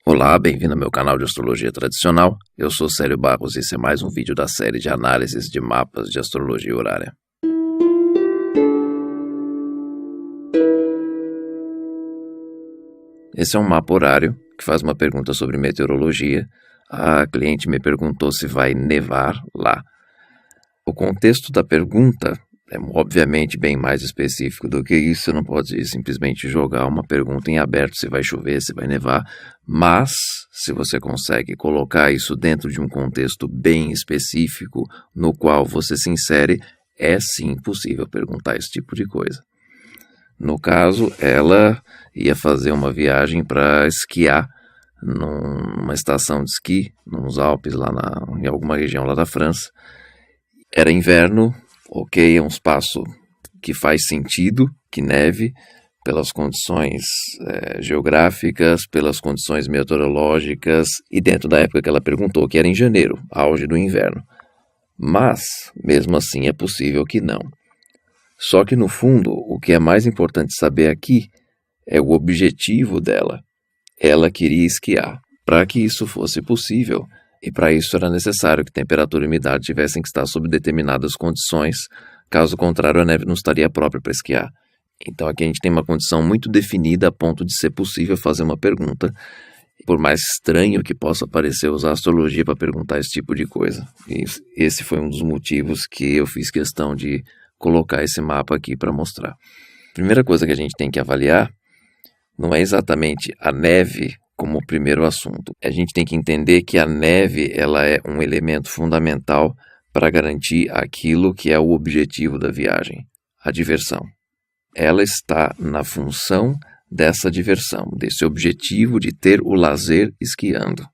Olá, bem-vindo ao meu canal de Astrologia Tradicional. Eu sou Célio Barros e esse é mais um vídeo da série de análises de mapas de astrologia horária. Esse é um mapa horário que faz uma pergunta sobre meteorologia. A cliente me perguntou se vai nevar lá. O contexto da pergunta é obviamente bem mais específico do que isso. Você não pode simplesmente jogar uma pergunta em aberto se vai chover, se vai nevar. Mas, se você consegue colocar isso dentro de um contexto bem específico, no qual você se insere, é sim possível perguntar esse tipo de coisa. No caso, ela ia fazer uma viagem para esquiar numa estação de esqui, nos Alpes, em alguma região lá da França. Era inverno. Ok, é um espaço que faz sentido que neve pelas condições geográficas, pelas condições meteorológicas e dentro da época que ela perguntou, que era em janeiro, auge do inverno. Mas, mesmo assim, é possível que não. Só que, no fundo, o que é mais importante saber aqui é o objetivo dela. Ela queria esquiar. Para que isso fosse possível, e para isso era necessário que temperatura e umidade tivessem que estar sob determinadas condições, caso contrário a neve não estaria própria para esquiar. Então aqui a gente tem uma condição muito definida a ponto de ser possível fazer uma pergunta, por mais estranho que possa parecer usar a astrologia para perguntar esse tipo de coisa. E esse foi um dos motivos que eu fiz questão de colocar esse mapa aqui para mostrar. A primeira coisa que a gente tem que avaliar não é exatamente a neve como o primeiro assunto. A gente tem que entender que a neve ela é um elemento fundamental para garantir aquilo que é o objetivo da viagem, a diversão. Ela está na função dessa diversão, desse objetivo de ter o lazer esquiando.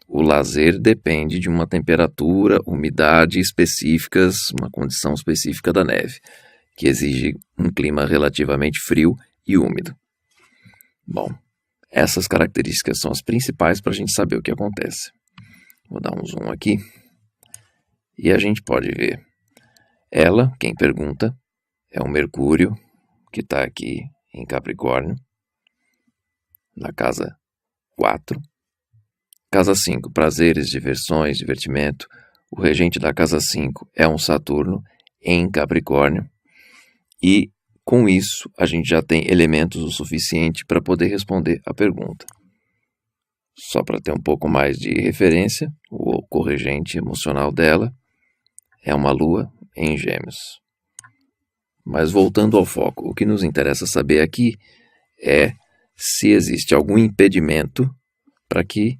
O lazer depende de uma temperatura, umidade específicas, uma condição específica da neve, que exige um clima relativamente frio e úmido. Bom, essas características são as principais para a gente saber o que acontece. Vou dar um zoom aqui. E a gente pode ver. Ela, quem pergunta, é o Mercúrio, que está aqui em Capricórnio, na casa 4. Casa 5, prazeres, diversões, divertimento. O regente da casa 5 é um Saturno em Capricórnio. E com isso, a gente já tem elementos o suficiente para poder responder a pergunta. Só para ter um pouco mais de referência, o corregente emocional dela é uma Lua em Gêmeos. Mas voltando ao foco, o que nos interessa saber aqui é se existe algum impedimento para que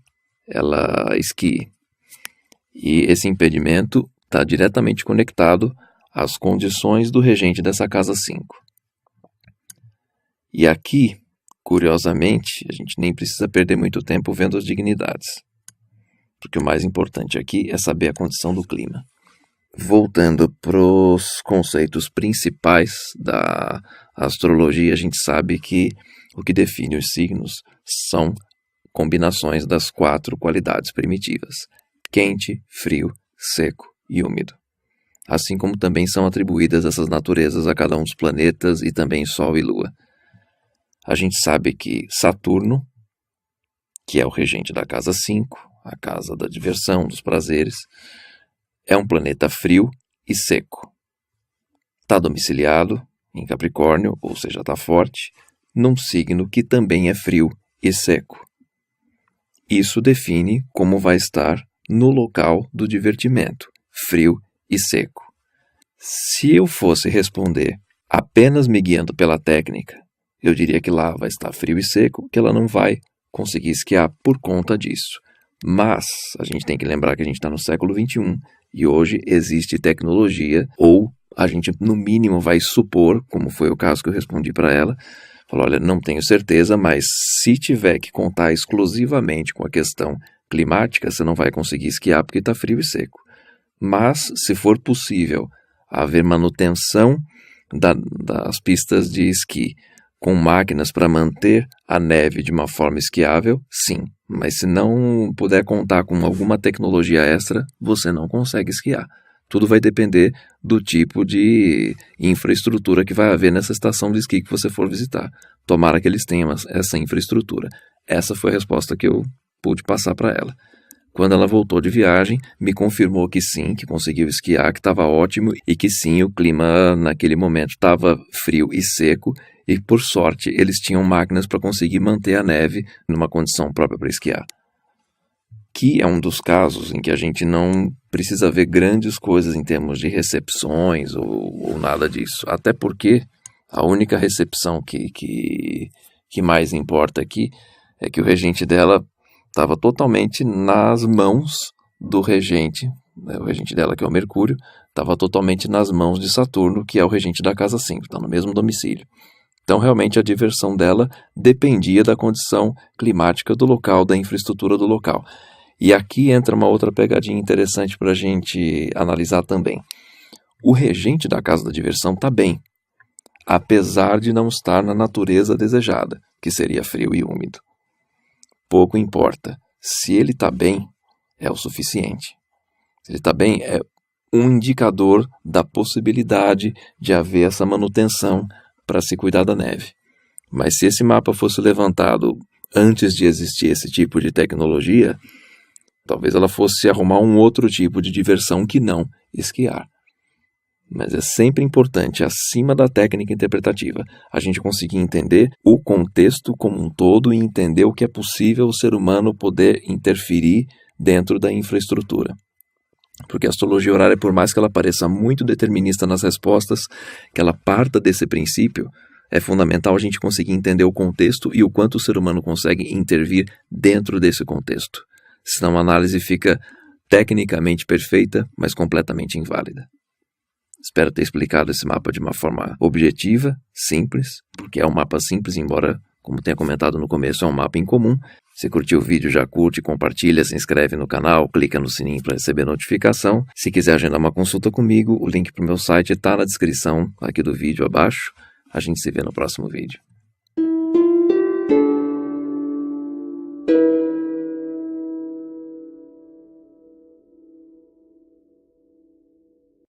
ela esquie. E esse impedimento está diretamente conectado às condições do regente dessa casa 5. E aqui, curiosamente, a gente nem precisa perder muito tempo vendo as dignidades, porque o mais importante aqui é saber a condição do clima. Voltando para os conceitos principais da astrologia, a gente sabe que o que define os signos são combinações das 4 qualidades primitivas: quente, frio, seco e úmido. Assim como também são atribuídas essas naturezas a cada um dos planetas e também Sol e Lua. A gente sabe que Saturno, que é o regente da casa 5, a casa da diversão, dos prazeres, é um planeta frio e seco. Está domiciliado em Capricórnio, ou seja, está forte, num signo que também é frio e seco. Isso define como vai estar no local do divertimento, frio e seco. Se eu fosse responder apenas me guiando pela técnica, eu diria que lá vai estar frio e seco, que ela não vai conseguir esquiar por conta disso. Mas a gente tem que lembrar que a gente está no século XXI e hoje existe tecnologia, ou a gente no mínimo vai supor, como foi o caso que eu respondi para ela, falou, olha, não tenho certeza, mas se tiver que contar exclusivamente com a questão climática, você não vai conseguir esquiar porque está frio e seco. Mas se for possível haver manutenção das pistas de esqui com máquinas para manter a neve de uma forma esquiável, sim. Mas se não puder contar com alguma tecnologia extra, você não consegue esquiar. Tudo vai depender do tipo de infraestrutura que vai haver nessa estação de esqui que você for visitar. Tomara que eles tenham essa infraestrutura. Essa foi a resposta que eu pude passar para ela. Quando ela voltou de viagem, me confirmou que sim, que conseguiu esquiar, que estava ótimo e que sim, o clima naquele momento estava frio e seco e, por sorte, eles tinham máquinas para conseguir manter a neve numa condição própria para esquiar. Que é um dos casos em que a gente não precisa ver grandes coisas em termos de recepções ou nada disso. Até porque a única recepção que mais importa aqui é que o regente dela estava totalmente nas mãos do regente, o regente dela, que é o Mercúrio, estava totalmente nas mãos de Saturno, que é o regente da casa 5, está no mesmo domicílio. Então, realmente, a diversão dela dependia da condição climática do local, da infraestrutura do local. E aqui entra uma outra pegadinha interessante para a gente analisar também. O regente da casa da diversão está bem, apesar de não estar na natureza desejada, que seria frio e úmido. Pouco importa. Se ele está bem, é o suficiente. Se ele está bem, é um indicador da possibilidade de haver essa manutenção para se cuidar da neve. Mas se esse mapa fosse levantado antes de existir esse tipo de tecnologia, talvez ela fosse arrumar um outro tipo de diversão que não esquiar. Mas é sempre importante, acima da técnica interpretativa, a gente conseguir entender o contexto como um todo e entender o que é possível o ser humano poder interferir dentro da infraestrutura. Porque a astrologia horária, por mais que ela pareça muito determinista nas respostas, que ela parta desse princípio, é fundamental a gente conseguir entender o contexto e o quanto o ser humano consegue intervir dentro desse contexto. Senão a análise fica tecnicamente perfeita, mas completamente inválida. Espero ter explicado esse mapa de uma forma objetiva, simples, porque é um mapa simples, embora, como tenha comentado no começo, é um mapa incomum. Se curtiu o vídeo, já curte, compartilha, se inscreve no canal, clica no sininho para receber notificação. Se quiser agendar uma consulta comigo, o link para o meu site está na descrição aqui do vídeo abaixo. A gente se vê no próximo vídeo.